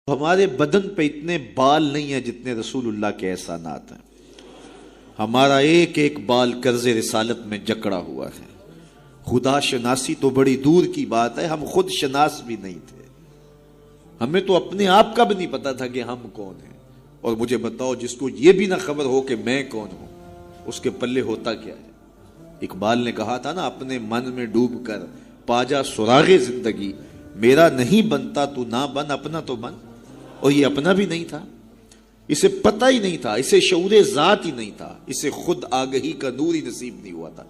ہمارے بدن پہ اتنے بال نہیں ہیں جتنے رسول اللہ کے احسانات ہیں. ہمارا ایک ایک بال قرض رسالت میں جکڑا ہوا ہے. خدا شناسی تو بڑی دور کی بات ہے، ہم خود شناس بھی نہیں تھے. ہمیں تو اپنے آپ کا بھی نہیں پتا تھا کہ ہم کون ہیں. اور مجھے بتاؤ، جس کو یہ بھی نہ خبر ہو کہ میں کون ہوں، اس کے پلے ہوتا کیا ہے؟ اقبال نے کہا تھا نا، اپنے من میں ڈوب کر پاجا سراغ زندگی، میرا نہیں بنتا تو نہ بن، اپنا تو بن. اور یہ اپنا بھی نہیں تھا، اسے پتہ ہی نہیں تھا، اسے شعور ذات ہی نہیں تھا، اسے خود آگہی کا نور ہی نصیب نہیں ہوا تھا.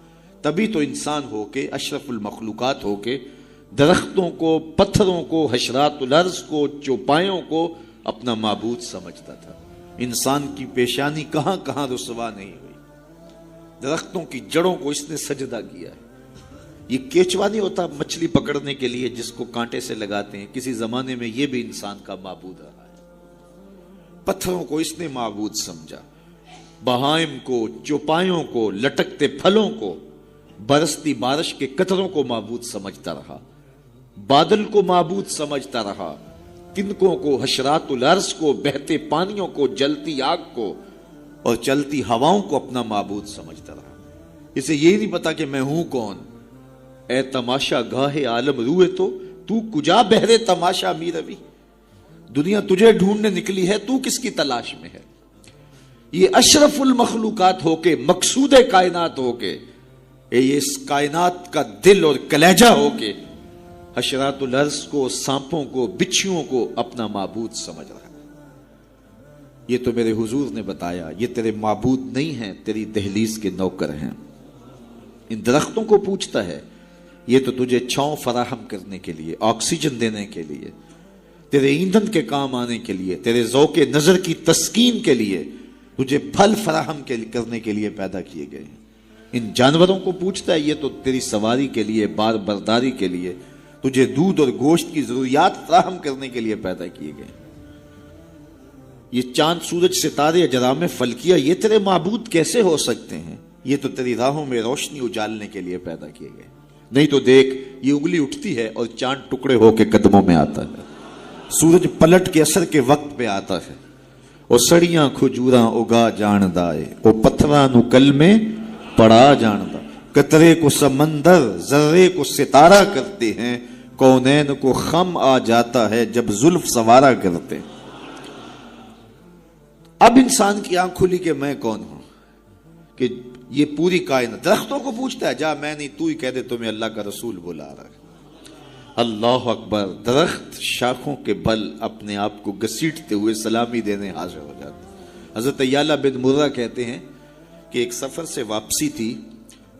تبھی تو انسان ہو کے، اشرف المخلوقات ہو کے، درختوں کو، پتھروں کو، حشرات الارض کو، چوپایوں کو اپنا معبود سمجھتا تھا. انسان کی پیشانی کہاں کہاں رسوا نہیں ہوئی. درختوں کی جڑوں کو اس نے سجدہ کیا ہے. یہ کیچوا نہیں ہوتا مچھلی پکڑنے کے لیے جس کو کانٹے سے لگاتے ہیں، کسی زمانے میں یہ بھی انسان کا معبود رہا ہے. پتھروں کو اس نے معبود سمجھا، بہائم کو، چوپایوں کو، لٹکتے پھلوں کو، برستی بارش کے قطروں کو معبود سمجھتا رہا، بادل کو معبود سمجھتا رہا، تنکوں کو، حشرات الارض کو، بہتے پانیوں کو، جلتی آگ کو اور چلتی ہواؤں کو اپنا معبود سمجھتا رہا. اسے یہ نہیں پتا کہ میں ہوں کون. اے تماشا گاہ عالم روئے تو کجا بہرے تماشا می روی. دنیا تجھے ڈھونڈنے نکلی ہے، تو کس کی تلاش میں ہے. یہ اشرف المخلوقات ہو کے، مقصود کائنات ہو کے، یہ اس کائنات کا دل اور کلیجہ ہو کے حشرات الارض کو، سانپوں کو، بچھیوں کو اپنا معبود سمجھ رہا ہے. یہ تو میرے حضور نے بتایا، یہ تیرے معبود نہیں ہیں، تیری دہلیز کے نوکر ہیں. ان درختوں کو پوچھتا ہے، یہ تو تجھے چھاؤں فراہم کرنے کے لیے، آکسیجن دینے کے لیے، تیرے ایندھن کے کام آنے کے لیے، تیرے ذوق نظر کی تسکین کے لیے، تجھے پھل فراہم کرنے کے لیے پیدا کیے گئے ہیں. ان جانوروں کو پوچھتا ہے، یہ تو تیری سواری کے لیے، بار برداری کے لیے، تجھے دودھ اور گوشت کی ضروریات فراہم کرنے کے لیے پیدا کیے گئے. یہ چاند، سورج، ستارے، اجرام فلکیہ، یہ تیرے معبود کیسے ہو سکتے ہیں؟ یہ تو تیری راہوں میں روشنی اجالنے کے لیے پیدا کیے گئے. نہیں تو دیکھ، یہ انگلی اٹھتی ہے اور چاند ٹکڑے ہو کے قدموں میں آتا ہے، سورج پلٹ کے اثر کے وقت پہ آتا ہے، اور سڑیاں کھجوراں اگا جاندائے، اور پتھراں نو کل میں پڑا جاندا. قطرے کو سمندر، ذرے کو ستارہ کرتے ہیں، کونین کو خم آ جاتا ہے جب زلف سوارا کرتے. اب انسان کی آنکھ کھلی کہ میں کون ہوں، کہ یہ پوری کائنات. درختوں کو پوچھتا ہے، جا میں نہیں، تو ہی کہہ دے تمہیں اللہ کا رسول بلا رہا ہے. اللہ اکبر. درخت شاخوں کے بل اپنے آپ کو گھسیٹتے ہوئے سلامی دینے حاضر ہو جاتے. حضرت یعلا بن مرہ کہتے ہیں کہ ایک سفر سے واپسی تھی،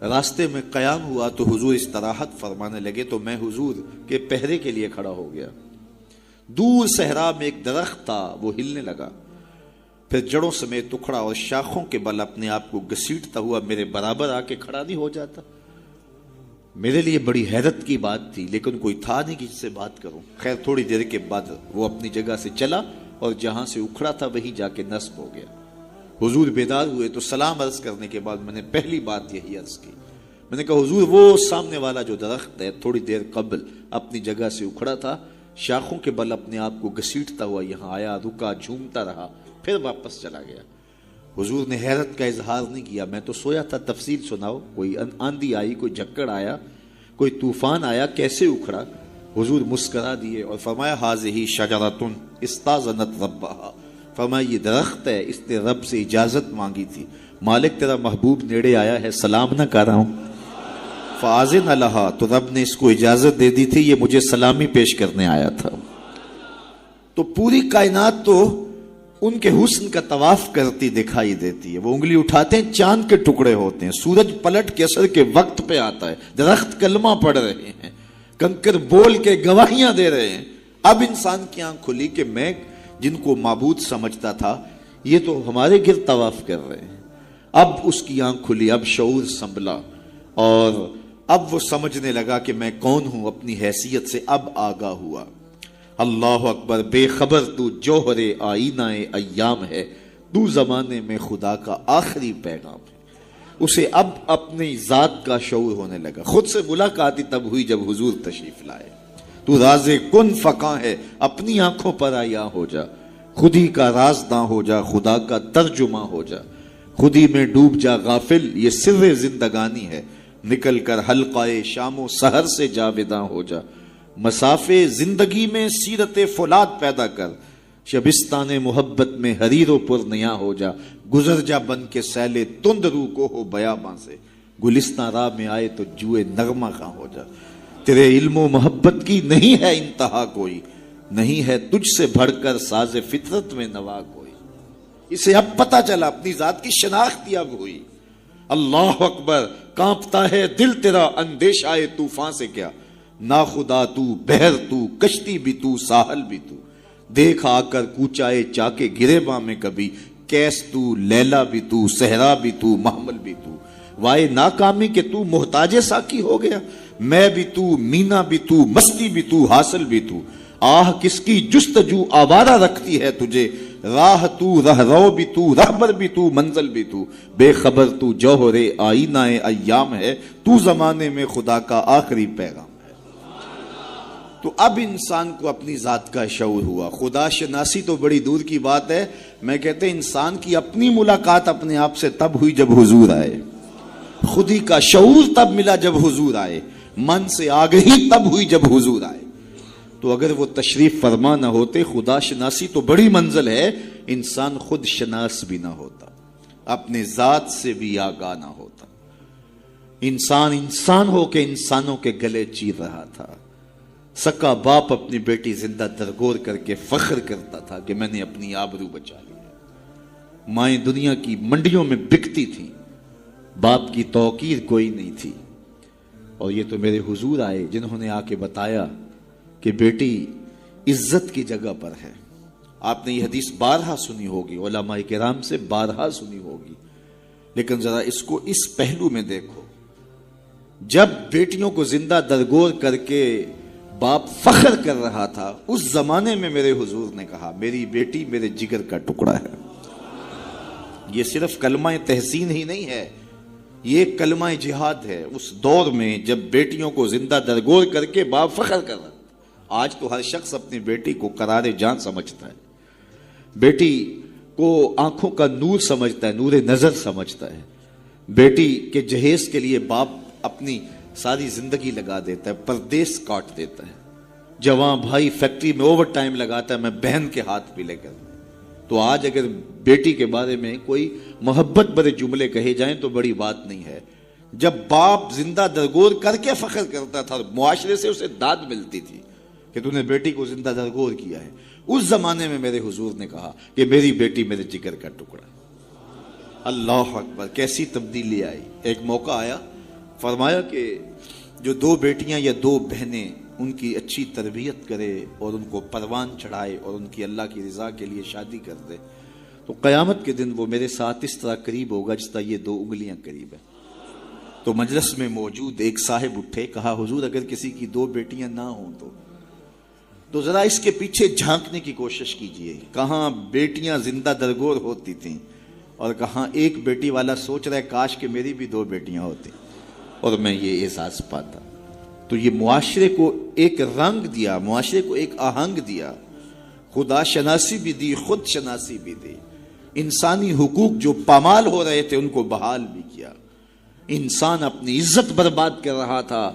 راستے میں قیام ہوا تو حضور استراحت فرمانے لگے، تو میں حضور کے پہرے کے لیے کھڑا ہو گیا. دور صحرا میں ایک درخت تھا، وہ ہلنے لگا، پھر جڑوں سمیت ٹکڑا اور شاخوں کے بل اپنے آپ کو گھسیٹتا ہوا میرے برابر آ کے کھڑا نہیں ہو جاتا. میرے لیے بڑی حیرت کی بات تھی، لیکن کوئی تھا نہیں کہ جس سے بات کروں. خیر تھوڑی دیر کے بعد وہ اپنی جگہ سے چلا اور جہاں سے اکھڑا تھا وہیں جا کے نصب ہو گیا. حضور بیدار ہوئے تو سلام عرض کرنے کے بعد میں نے پہلی بات یہی عرض کی. میں نے کہا، حضور وہ سامنے والا جو درخت ہے تھوڑی دیر قبل اپنی جگہ سے اکھڑا تھا، شاخوں کے بل اپنے آپ کو گھسیٹتا ہوا یہاں آیا، رکا، جھومتا رہا، پھر واپس چلا گیا. حضور نے حیرت کا اظہار نہیں کیا. میں تو سویا تھا، تفصیل سناؤ. کوئی آندھی آئی، کوئی جھکڑ آیا، کوئی طوفان آیا، کیسے اکھڑا؟ حضور مسکرا دیے اور فرمایا، ھذہ شجرۃ استاذنت ربھا. فرمایا، یہ درخت ہے، اس نے رب سے اجازت مانگی تھی. مالک تیرا محبوب نیڑے آیا ہے، سلام نہ کر رہا ہوں. فاذن لھا، تو رب نے اس کو اجازت دے دی تھی، یہ مجھے سلامی پیش کرنے آیا تھا. تو پوری کائنات تو ان کے حسن کا طواف کرتی دکھائی دیتی ہے. وہ انگلی اٹھاتے ہیں، چاند کے ٹکڑے ہوتے ہیں، سورج پلٹ کے اثر کے وقت پہ آتا ہے، درخت کلمہ پڑھ رہے ہیں، کنکر بول کے گواہیاں دے رہے ہیں. اب انسان کی آنکھ کھلی کہ میں جن کو معبود سمجھتا تھا یہ تو ہمارے گرد طواف کر رہے ہیں. اب اس کی آنکھ کھلی، اب شعور سنبھلا، اور اب وہ سمجھنے لگا کہ میں کون ہوں. اپنی حیثیت سے اب آگاہ ہوا. اللہ اکبر. بے خبر تو جوہر آئینہ ایام ہے، تو زمانے میں خدا کا آخری پیغام ہے. اسے اب اپنی ذات کا شعور ہونے لگا. خود سے ملاقات ہی تب ہوئی جب حضور تشریف لائے. تو راز کن فقاں ہے، اپنی آنکھوں پر آیا ہو جا، خودی کا رازداں ہو جا، خدا کا ترجمہ ہو جا، خودی میں ڈوب جا غافل، یہ سر زندگانی ہے، نکل کر حلقہ شام و سحر سے جاویداں ہو جا، مسافے زندگی میں سیرت فولاد پیدا کر، شبستان محبت میں حریر و پر نیا ہو جا، گزر جا بن کے سیلے تند رو کو ہو بیاباں سے، گلستان راہ میں آئے تو جوئے نغمہ خاں ہو جا، تیرے علم و محبت کی نہیں ہے انتہا کوئی، نہیں ہے تجھ سے بڑھ کر ساز فطرت میں نوا کوئی، اسے اب پتہ چلا، اپنی ذات کی شناخت اب ہوئی، اللہ اکبر، کانپتا ہے دل تیرا اندیشہ طوفان سے کیا، نا خدا تو، بحر تو، کشتی بھی تو، ساحل بھی تو، دیکھ آ کر کوچائے چاکے گریباں میں کبھی، کیس تو، لیلا بھی تو، صحرا بھی تو، محمل بھی تو، وائے ناکامی کہ تو محتاج ساکی ہو گیا، میں بھی تو، مینا بھی تو، مستی بھی تو، حاصل بھی تو، آہ کس کی جستجو آوارہ رکھتی ہے تجھے، راہ تو، رہرو بھی تو، رہبر بھی تو، منزل بھی تو، بے خبر تو جوہر آئینہ ایام ہے، تو زمانے میں خدا کا آخری پیغام ہے۔ تو اب انسان کو اپنی ذات کا شعور ہوا، خدا شناسی تو بڑی دور کی بات ہے، میں کہتے ہیں انسان کی اپنی ملاقات اپنے آپ سے تب ہوئی جب حضور آئے، خودی کا شعور تب ملا جب حضور آئے، من سے آگہی تب ہوئی جب حضور آئے۔ تو اگر وہ تشریف فرما نہ ہوتے، خدا شناسی تو بڑی منزل ہے، انسان خود شناس بھی نہ ہوتا، اپنے ذات سے بھی آگاہ نہ ہوتا، انسان ہو کے انسانوں کے گلے چیر رہا تھا، سکا باپ اپنی بیٹی زندہ درگور کر کے فخر کرتا تھا کہ میں نے اپنی آبرو بچا لی ہے، مائیں دنیا کی منڈیوں میں بکتی تھیں، باپ کی توقیر کوئی نہیں تھی، اور یہ تو میرے حضور آئے جنہوں نے آ کے بتایا کہ بیٹی عزت کی جگہ پر ہے۔ آپ نے یہ حدیث بارہا سنی ہوگی، علماء کرام سے بارہا سنی ہوگی، لیکن ذرا اس کو اس پہلو میں دیکھو، جب بیٹیوں کو زندہ درگور کر کے باپ فخر کر رہا تھا، اس زمانے میں میرے حضور نے کہا میری بیٹی میرے جگر کا ٹکڑا ہے۔ یہ صرف کلمہ تحسین ہی نہیں ہے، یہ کلمہ جہاد ہے۔ اس دور میں جب بیٹیوں کو زندہ درگور کر کے باپ فخر کر رہا تھا، آج تو ہر شخص اپنی بیٹی کو قرار جان سمجھتا ہے، بیٹی کو آنکھوں کا نور سمجھتا ہے، نور نظر سمجھتا ہے، بیٹی کے جہیز کے لیے باپ اپنی ساری زندگی لگا دیتا ہے، پردیس کاٹ دیتا ہے، جوان بھائی فیکٹری میں اوور ٹائم لگاتا ہے، میں بہن کے ہاتھ بھی لے کر۔ تو آج اگر بیٹی کے بارے میں کوئی محبت بھرے جملے کہے جائیں تو بڑی بات نہیں ہے، جب باپ زندہ درگور کر کے فخر کرتا تھا، معاشرے سے اسے داد ملتی تھی کہ تو نے بیٹی کو زندہ درگور کیا ہے، اس زمانے میں میرے حضور نے کہا کہ میری بیٹی میرے جگر کا ٹکڑا۔ اللہ اکبر، کیسی تبدیلی آئی۔ ایک موقع آیا، فرمایا کہ جو دو بیٹیاں یا دو بہنیں ان کی اچھی تربیت کرے اور ان کو پروان چڑھائے اور ان کی اللہ کی رضا کے لیے شادی کر دے تو قیامت کے دن وہ میرے ساتھ اس طرح قریب ہوگا جس طرح یہ دو انگلیاں قریب ہیں۔ تو مجلس میں موجود ایک صاحب اٹھے، کہا حضور اگر کسی کی دو بیٹیاں نہ ہوں تو ذرا اس کے پیچھے جھانکنے کی کوشش کیجئے، کہاں بیٹیاں زندہ درگور ہوتی تھیں اور کہاں ایک بیٹی والا سوچ رہا ہے کاش کہ میری بھی دو بیٹیاں ہوتی اور میں یہ احساس پاتا۔ تو یہ معاشرے کو ایک رنگ دیا، معاشرے کو ایک آہنگ دیا، خدا شناسی بھی دی، خود شناسی بھی دی، انسانی حقوق جو پامال ہو رہے تھے ان کو بحال بھی کیا۔ انسان اپنی عزت برباد کر رہا تھا،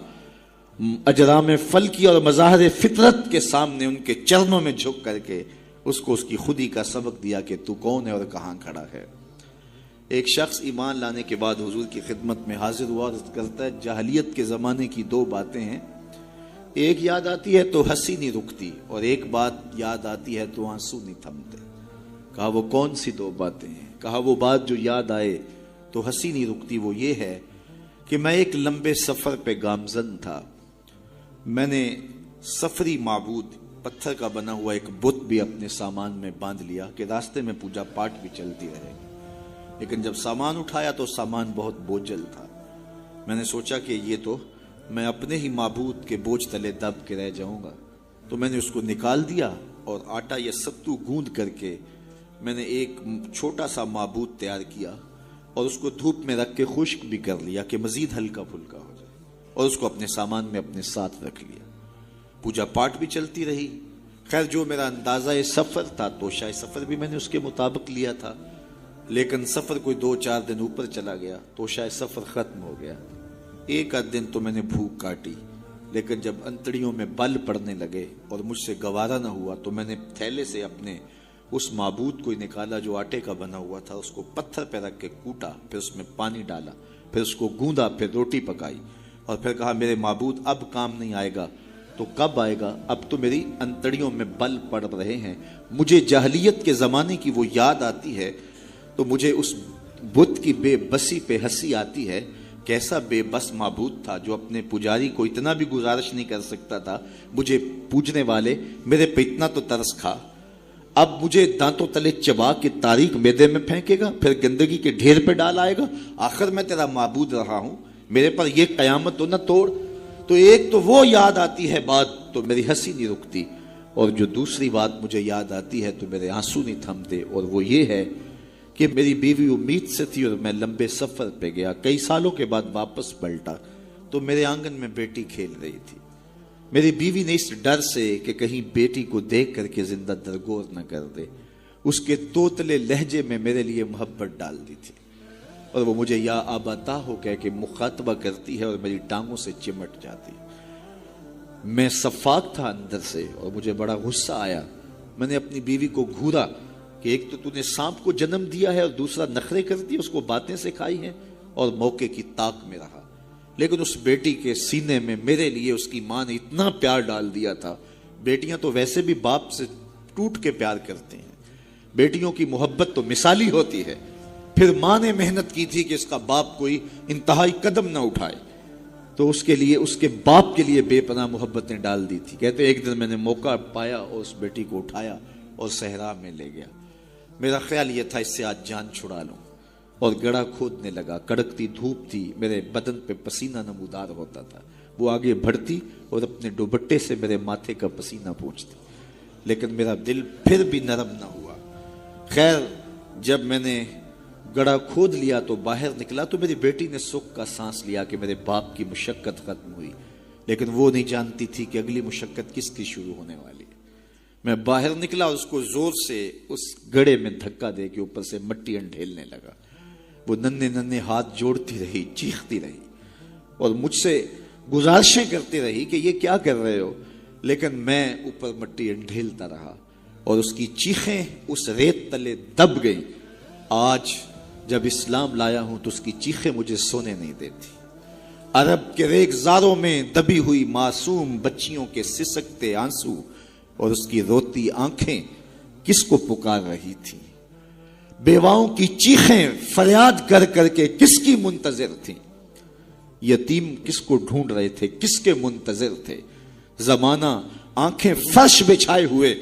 اجرام فلکی اور مظاہر فطرت کے سامنے ان کے چرنوں میں جھک کر کے اس کو اس کی خودی کا سبق دیا کہ تو کون ہے اور کہاں کھڑا ہے۔ ایک شخص ایمان لانے کے بعد حضور کی خدمت میں حاضر ہوا اور کرتا ہے جاہلیت کے زمانے کی دو باتیں ہیں، ایک یاد آتی ہے تو ہنسی نہیں رکتی اور ایک بات یاد آتی ہے تو آنسو نہیں تھمتے۔ کہا وہ کون سی دو باتیں ہیں؟ کہا وہ بات جو یاد آئے تو ہنسی نہیں رکتی وہ یہ ہے کہ میں ایک لمبے سفر پہ گامزن تھا، میں نے سفری معبود پتھر کا بنا ہوا ایک بت بھی اپنے سامان میں باندھ لیا کہ راستے میں پوجا پاٹ بھی چلتی رہے، لیکن جب سامان اٹھایا تو سامان بہت بوجھل تھا، میں نے سوچا کہ یہ تو میں اپنے ہی معبود کے بوجھ تلے دب کے رہ جاؤں گا، تو میں نے اس کو نکال دیا اور آٹا یا ستو گوندھ کر کے میں نے ایک چھوٹا سا معبود تیار کیا اور اس کو دھوپ میں رکھ کے خشک بھی کر لیا کہ مزید ہلکا پھلکا ہو جائے، اور اس کو اپنے سامان میں اپنے ساتھ رکھ لیا۔ پوجا پاٹ بھی چلتی رہی. خیر جو میرا اندازہ سفر تھا توشہ سفر بھی میں نے اس کے مطابق لیا تھا، لیکن سفر کوئی 2-4 دن اوپر چلا گیا، توشہ سفر ختم ہو گیا. ایک آدھ دن تو میں نے بھوک کاٹی، لیکن جب انتڑیوں میں بل پڑنے لگے اور مجھ سے گوارا نہ ہوا تو میں نے تھیلے سے اپنے اس معبود کو نکالا جو آٹے کا بنا ہوا تھا، اس کو پتھر پہ رکھ کے کوٹا، پھر اس میں پانی ڈالا، پھر اس کو گوندا، پھر روٹی پکائی اور پھر کہا میرے معبود اب کام نہیں آئے گا تو کب آئے گا؟ اب تو میری انتڑیوں میں بل پڑ رہے ہیں. مجھے جاہلیت کے زمانے کی وہ یاد آتی ہے تو مجھے اس بت کی بے بسی پہ ہنسی آتی ہے. کیسا بے بس معبود تھا جو اپنے پجاری کو اتنا بھی گزارش نہیں کر سکتا تھا. مجھے پوجنے والے میرے پہ اتنا تو ترس کھا، اب مجھے دانتوں تلے چبا کے تاریخ میدے میں پھینکے گا، پھر گندگی کے ڈھیر پہ ڈال آئے گا. آخر میں تیرا معبود رہا ہوں، میرے پر یہ قیامت تو نہ توڑ. تو ایک تو وہ یاد آتی ہے بات تو میری ہنسی نہیں رکتی، اور جو دوسری بات مجھے یاد آتی ہے تو میرے آنسو نہیں تھمتے، اور وہ یہ ہے کہ میری بیوی امید سے تھی اور میں لمبے سفر پہ گیا. کئی سالوں کے بعد واپس پلٹا تو میرے آنگن میں بیٹی کھیل رہی تھی. میری بیوی نے اس ڈر سے کہ کہیں بیٹی کو دیکھ کر کے زندہ درگور نہ کر دے، اس کے توتلے لہجے میں میرے لیے محبت ڈال دی تھی، اور وہ مجھے یا آباتا ہو کہہ کے مخاطبہ کرتی ہے اور میری ٹانگوں سے چمٹ جاتی. میں صفاق تھا اندر سے اور مجھے بڑا غصہ آیا. میں نے اپنی بیوی کو گھورا کہ ایک تو نے سانپ کو جنم دیا ہے اور دوسرا نخرے کر دی، اس کو باتیں سکھائی ہیں، اور موقع کی طاق میں رہا. لیکن اس بیٹی کے سینے میں میرے لیے اس کی ماں نے اتنا پیار ڈال دیا تھا. بیٹیاں تو ویسے بھی باپ سے ٹوٹ کے پیار کرتے ہیں، بیٹیوں کی محبت تو مثالی ہوتی ہے. پھر ماں نے محنت کی تھی کہ اس کا باپ کوئی انتہائی قدم نہ اٹھائے، تو اس کے لیے اس کے باپ کے لیے بے پناہ محبتیں ڈال دی تھی. کہتے ایک دن میں نے موقع پایا اور اس بیٹی کو اٹھایا اور صحرا میں لے گیا. میرا خیال یہ تھا اس سے آج جان چھڑا لوں، اور گڑھا کھودنے لگا. کڑکتی دھوپ تھی، میرے بدن پہ پسینہ نمودار ہوتا تھا. وہ آگے بڑھتی اور اپنے دوپٹے سے میرے ماتھے کا پسینہ پوچھتی، لیکن میرا دل پھر بھی نرم نہ ہوا. خیر جب میں نے گڑھا کھود لیا تو باہر نکلا تو میری بیٹی نے سکھ کا سانس لیا کہ میرے باپ کی مشقت ختم ہوئی. لیکن وہ نہیں جانتی تھی کہ اگلی مشقت کس کی شروع ہونے والی. میں باہر نکلا، اس کو زور سے اس گڑھے میں دھکا دے کے اوپر سے مٹی انڈھیلنے لگا. وہ ننھے ننھے ہاتھ جوڑتی رہی، چیختی رہی اور مجھ سے گزارشیں کرتی رہی کہ یہ کیا کر رہے ہو. لیکن میں اوپر مٹی انڈھیلتا رہا اور اس کی چیخیں اس ریت تلے دب گئی. آج جب اسلام لایا ہوں تو اس کی چیخیں مجھے سونے نہیں دیتی. عرب کے ریگزاروں میں دبی ہوئی معصوم بچیوں کے سسکتے آنسو اور اس کی روتی آنکھیں کس کو پکار رہی تھی. بیواؤں کی چیخیں فریاد کر کر کے کس کی منتظر تھیں. یتیم کس کو ڈھونڈ رہے تھے، کس کے منتظر تھے. زمانہ آنکھیں فرش بچھائے ہوئے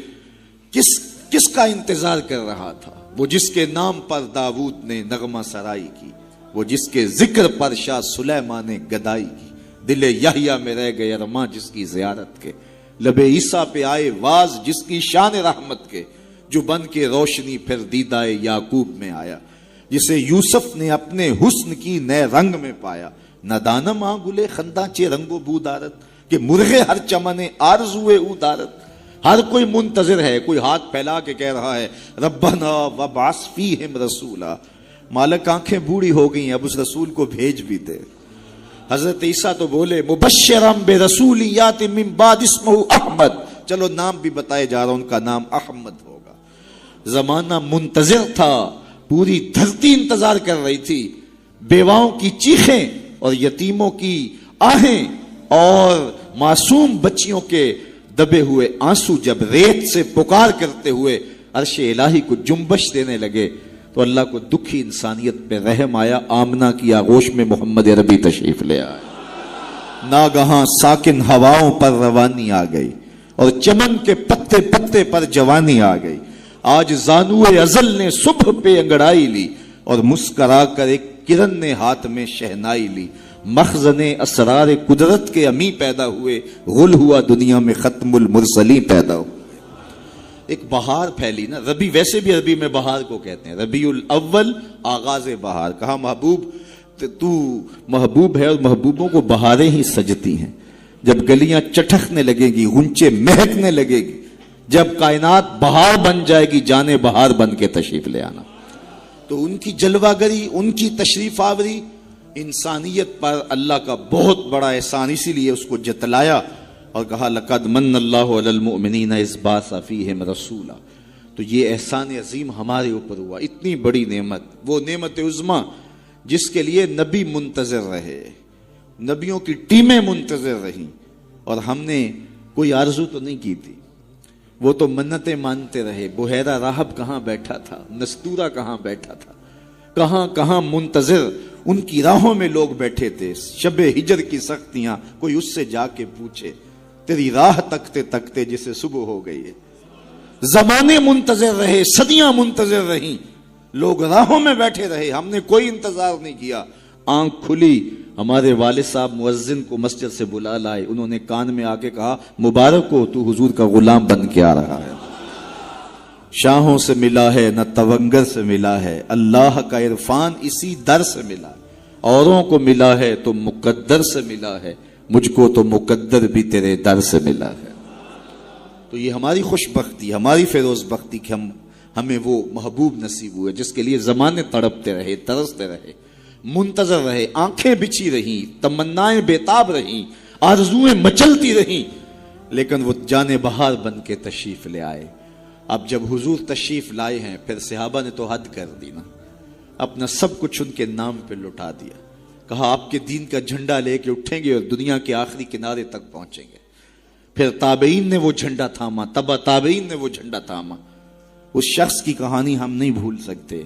کس کا انتظار کر رہا تھا. وہ جس کے نام پر داؤد نے نغمہ سرائی کی، وہ جس کے ذکر پر شاہ سلیمان نے گدائی کی. دل یحییٰ میں رہ گئے ارماں جس کی زیارت کے، لب عیسیٰ پہ آئے واز جس کی شان رحمت کے. جو بن کے روشنی پھر دیدائے یعقوب میں آیا، جسے یوسف نے اپنے حسن کی نئے رنگ میں پایا. ندانم آ گلے خنداں چے رنگ و بو دارت، کہ مرغے ہر چمنے آرزوئے او دارت. ہر کوئی منتظر ہے، کوئی ہاتھ پھیلا کے کہہ رہا ہے ربنا وابعث فیہم رسولا. مالک آنکھیں بوڑھی ہو گئی، اب اس رسول کو بھیج بھی دے. حضرت عیسیٰ تو بولے مبشرم برسول یاتی من بعد اسمہ احمد. چلو نام بھی بتائے جا رہا، ان کا نام احمد ہوگا. زمانہ منتظر تھا، پوری دھرتی انتظار کر رہی تھی. بیواؤں کی چیخیں اور یتیموں کی آہیں اور معصوم بچیوں کے دبے ہوئے آنسو جب ریت سے پکار کرتے ہوئے عرش الہی کو جنبش دینے لگے تو اللہ کو دکھی انسانیت پہ رحم آیا. آمنہ کی آغوش میں محمد عربی تشریف لے آئے. ناگہاں ساکن ہواؤں پر روانی آ گئی اور چمن کے پتے پتے پر جوانی آ گئی. آج زانوئے ازل نے صبح پہ انگڑائی لی اور مسکرا کر ایک کرن نے ہاتھ میں شہنائی لی. مخزن اسرار قدرت کے امی پیدا ہوئے، غل ہوا دنیا میں ختم المرسلین پیدا ہو. ایک بہار پھیلی نا. ربی ویسے بھی عربی میں بہار کو کہتے ہیں، ربیع الاول آغاز بہار. کہا محبوب تو محبوب ہے اور محبوبوں کو بہاریں ہی سجتی ہیں. جب گلیاں چٹکنے لگیں گی، غنچے مہکنے لگے گی، جب کائنات بہار بن جائے گی، جانے بہار بن کے تشریف لے آنا۔ تو ان کی جلوہ گری، ان کی تشریف آوری انسانیت پر اللہ کا بہت بڑا احسان، اسی لیے اس کو جتلایا اور کہا لقد من اللہ علی المؤمنین اذ بعث فیہم رسولا۔ تو یہ احسان عظیم ہمارے اوپر ہوا، اتنی بڑی نعمت، وہ نعمت عظمیٰ جس کے لیے نبی منتظر رہے، نبیوں کی ٹیمیں منتظر رہیں، اور ہم نے کوئی آرزو تو نہیں کی تھی، وہ تو منتیں مانتے رہے۔ بحیرہ راہب کہاں بیٹھا تھا، نستورہ کہاں بیٹھا تھا، کہاں کہاں منتظر، ان کی راہوں میں لوگ بیٹھے تھے۔ شب ہجر کی سختیاں، کوئی اس سے جا کے پوچھے، تیری راہ تکتے تکتے جسے صبح ہو گئی ہے۔ زمانے منتظر رہے، صدیاں منتظر رہیں، لوگ راہوں میں بیٹھے رہے، ہم نے کوئی انتظار نہیں کیا۔ آنکھ کھلی، ہمارے والد صاحب مؤذن کو مسجد سے بلا لائے، انہوں نے کان میں آ کے کہا مبارک ہو، تو حضور کا غلام بن کے آ رہا ہے۔ شاہوں سے ملا ہے نہ تونگر سے ملا ہے، اللہ کا عرفان اسی در سے ملا ہے۔ اوروں کو ملا ہے تو مقدر سے ملا ہے، مجھ کو تو مقدر بھی تیرے در سے ملا ہے۔ تو یہ ہماری خوش بختی، ہماری فیروز بختی کہ ہمیں وہ محبوب نصیب ہوئے جس کے لیے زمانے تڑپتے رہے، ترستے رہے، منتظر رہے، آنکھیں بچھی رہیں، تمنائیں بیتاب رہیں، آرزویں مچلتی رہیں، لیکن وہ جانے بہار بن کے تشریف لے آئے۔ اب جب حضور تشریف لائے ہیں، پھر صحابہ نے تو حد کر دی نا، اپنا سب کچھ ان کے نام پہ لٹا دیا، کہا آپ کے دین کا جھنڈا لے کے اٹھیں گے اور دنیا کے آخری کنارے تک پہنچیں گے۔ پھر تابعین نے وہ جھنڈا تھاما، تبع تابعین نے وہ جھنڈا تھاما۔ اس شخص کی کہانی ہم نہیں بھول سکتے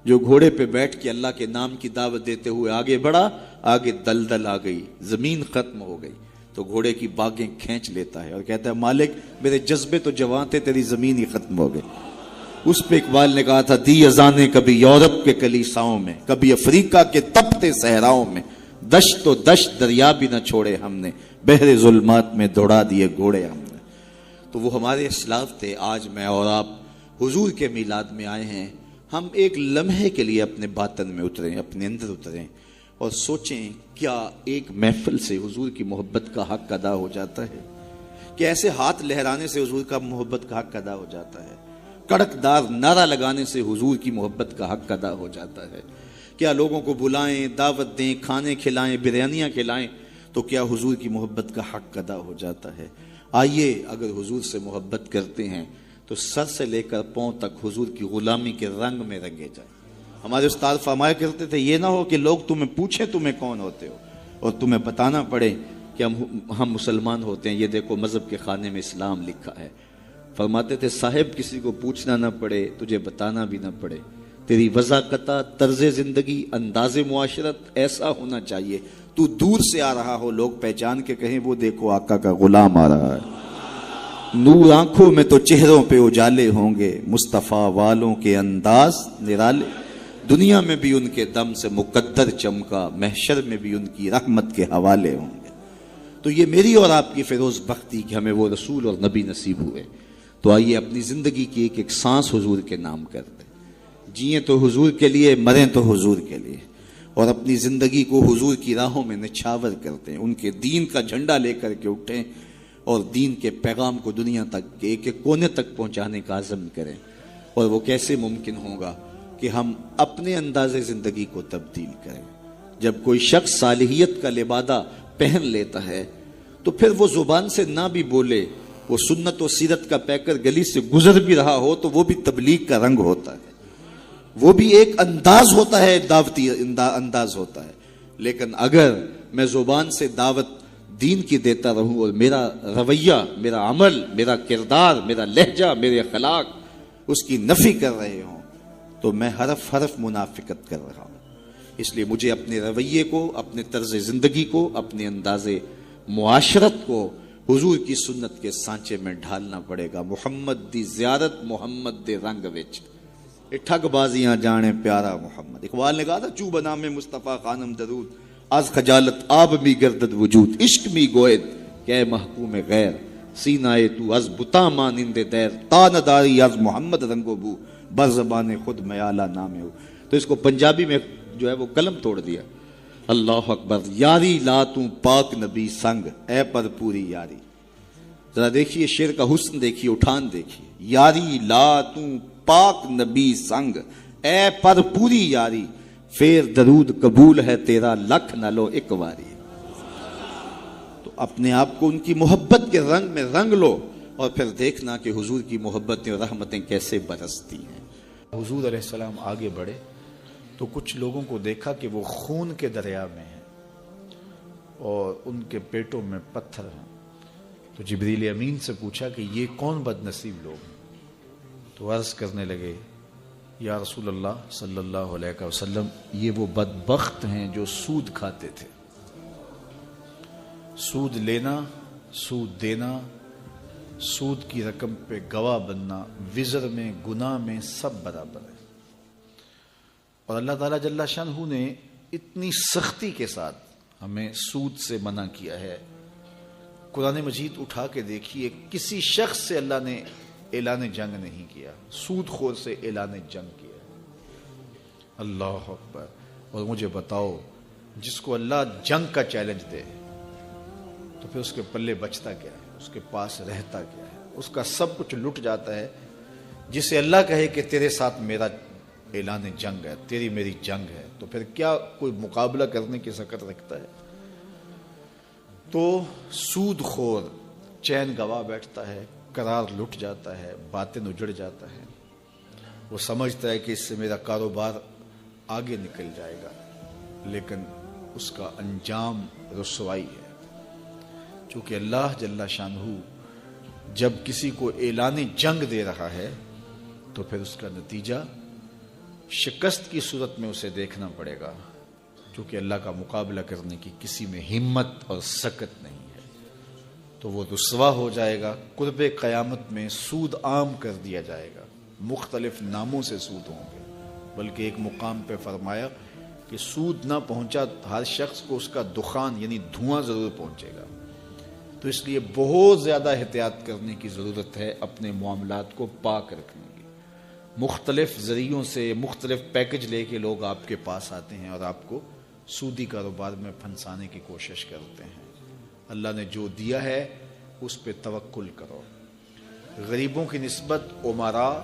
جو گھوڑے پہ بیٹھ کے اللہ کے نام کی دعوت دیتے ہوئے آگے بڑھا، آگے دلدل آ گئی، زمین ختم ہو گئی، تو گھوڑے کی باگیں کھینچ لیتا ہے اور کہتا ہے مالک میرے جذبے تو جوان تھے، تیری زمین ہی ختم ہو گئی۔ اس پہ اقبال نے کہا تھا دی اذانیں کبھی یورپ کے کلیساؤں میں، کبھی افریقہ کے تپتے صحراؤں میں، دشت و دشت دریا بھی نہ چھوڑے ہم نے، بحر ظلمات میں دوڑا دیے گھوڑے ہم نے۔ تو وہ ہمارے اسلاف تھے۔ آج میں اور آپ حضور کے میلاد میں آئے ہیں، ہم ایک لمحے کے لیے اپنے باطن میں اتریں، اپنے اندر اتریں اور سوچیں کیا ایک محفل سے حضور کی محبت کا حق ادا ہو جاتا ہے؟ کہ ایسے ہاتھ لہرانے سے حضور کا محبت کا حق ادا ہو جاتا ہے؟ کڑک دار نعرہ لگانے سے حضور کی محبت کا حق ادا ہو جاتا ہے؟ کیا لوگوں کو بلائیں، دعوت دیں، کھانے کھلائیں، بریانیاں کھلائیں تو کیا حضور کی محبت کا حق ادا ہو جاتا ہے؟ آئیے اگر حضور سے محبت کرتے ہیں تو سر سے لے کر پاؤں تک حضور کی غلامی کے رنگ میں رنگے جائیں۔ ہمارے استاد فرمایا کرتے تھے یہ نہ ہو کہ لوگ تمہیں پوچھیں تمہیں کون ہوتے ہو اور تمہیں بتانا پڑے کہ ہم مسلمان ہوتے ہیں، یہ دیکھو مذہب کے خانے میں اسلام لکھا ہے۔ فرماتے تھے صاحب کسی کو پوچھنا نہ پڑے، تجھے بتانا بھی نہ پڑے، تیری وضاقتہ، طرز زندگی، انداز معاشرت ایسا ہونا چاہیے تو دور سے آ رہا ہو، لوگ پہچان کے کہیں وہ دیکھو آقا کا غلام آ رہا ہے۔ نور آنکھوں میں تو چہروں پہ اجالے ہوں گے، مصطفیٰ والوں کے انداز نرالے، دنیا میں بھی ان کے دم سے مقدر چمکا، محشر میں بھی ان کی رحمت کے حوالے ہوں گے۔ تو یہ میری اور آپ کی فیروز بختی کہ ہمیں وہ رسول اور نبی نصیب ہوئے۔ تو آئیے اپنی زندگی کی ایک ایک سانس حضور کے نام کر دیں، جئیں تو حضور کے لیے، مریں تو حضور کے لیے، اور اپنی زندگی کو حضور کی راہوں میں نچھاور کرتے ہیں، ان کے دین کا جھنڈا لے کر کے اٹھیں اور دین کے پیغام کو دنیا تک ایک ایک کونے تک پہنچانے کا عزم کریں۔ اور وہ کیسے ممکن ہوگا کہ ہم اپنے انداز زندگی کو تبدیل کریں۔ جب کوئی شخص صالحیت کا لبادہ پہن لیتا ہے تو پھر وہ زبان سے نہ بھی بولے، وہ سنت و سیرت کا پیکر گلی سے گزر بھی رہا ہو تو وہ بھی تبلیغ کا رنگ ہوتا ہے، وہ بھی ایک انداز ہوتا ہے، دعوتی انداز ہوتا ہے۔ لیکن اگر میں زبان سے دعوت دین کی دیتا رہوں اور میرا رویہ، میرا عمل، میرا کردار، میرا لہجہ، میرے اخلاق اس کی نفی کر رہے ہوں تو میں حرف حرف منافقت کر رہا ہوں۔ اس لیے مجھے اپنے رویے کو، اپنے طرز زندگی کو، اپنے انداز معاشرت کو حضور کی سنت کے سانچے میں ڈھالنا پڑے گا۔ محمد دی زیارت محمد دے رنگ وچ، ٹھگ بازیاں جانے پیارا محمد۔ اقبال نے کہا تھا چوب نام مصطفیٰ خانم درود، از خجالت آب می گردد وجود، عشق می گوید کہ اے محکوم غیر، سینائے تو از بتا مانند دیر، تا نداری از محمد رنگو بو، بر زبان خود میالہ نام ہو۔ تو اس کو پنجابی میں جو ہے وہ قلم توڑ دیا اللہ اکبر. یاری لا تو پاک نبی سنگ اے پر پوری یاری. ذرا دیکھیے شعر کا حسن دیکھیے, اٹھان دیکھیے. یاری لا تو پاک نبی سنگ اے پر پوری یاری, پھر درود قبول ہے تیرا لکھ نہ لو ایک واری. تو اپنے آپ کو ان کی محبت کے رنگ میں رنگ لو اور پھر دیکھنا کہ حضور کی محبتیں اور رحمتیں کیسے برستی ہیں. حضور علیہ السلام آگے بڑھے تو کچھ لوگوں کو دیکھا کہ وہ خون کے دریا میں ہیں اور ان کے پیٹوں میں پتھر ہیں. تو جبریل امین سے پوچھا کہ یہ کون بد نصیب لوگ ہیں؟ تو عرض کرنے لگے یا رسول اللہ صلی اللہ علیہ وسلم, یہ وہ بدبخت ہیں جو سود کھاتے تھے. سود لینا, سود دینا, سود کی رقم پہ گواہ بننا, وزر میں گناہ میں سب برابر ہے. اور اللہ تعالیٰ جل شانہ نے اتنی سختی کے ساتھ ہمیں سود سے منع کیا ہے. قرآن مجید اٹھا کے دیکھیے, کسی شخص سے اللہ نے اعلان جنگ نہیں کیا, سود خور سے اعلان جنگ کیا. اللہ اکبر. اور مجھے بتاؤ, جس کو اللہ جنگ کا چیلنج دے تو پھر اس کے پلے بچتا کیا ہے, اس کے پاس رہتا کیا ہے؟ اس کا سب کچھ لٹ جاتا ہے. جسے اللہ کہے کہ تیرے ساتھ میرا اعلان جنگ ہے, تیری میری جنگ ہے, تو پھر کیا کوئی مقابلہ کرنے کی سکت رکھتا ہے؟ تو سود خور چین گوا بیٹھتا ہے, قرار لٹ جاتا ہے, باطن اجڑ جاتا ہے. وہ سمجھتا ہے کہ اس سے میرا کاروبار آگے نکل جائے گا, لیکن اس کا انجام رسوائی ہے. چونکہ اللہ جل شانہ جب کسی کو اعلان جنگ دے رہا ہے تو پھر اس کا نتیجہ شکست کی صورت میں اسے دیکھنا پڑے گا, کیونکہ اللہ کا مقابلہ کرنے کی کسی میں ہمت اور سکت نہیں ہے. تو وہ رسوا ہو جائے گا. قرب قیامت میں سود عام کر دیا جائے گا, مختلف ناموں سے سود ہوں گے. بلکہ ایک مقام پہ فرمایا کہ سود نہ پہنچا ہر شخص کو اس کا دخان یعنی دھواں ضرور پہنچے گا. تو اس لیے بہت زیادہ احتیاط کرنے کی ضرورت ہے اپنے معاملات کو پاک رکھنے کی. مختلف ذریعوں سے مختلف پیکج لے کے لوگ آپ کے پاس آتے ہیں اور آپ کو سودی کاروبار میں پھنسانے کی کوشش کرتے ہیں. اللہ نے جو دیا ہے اس پہ توکل کرو. غریبوں کی نسبت امراء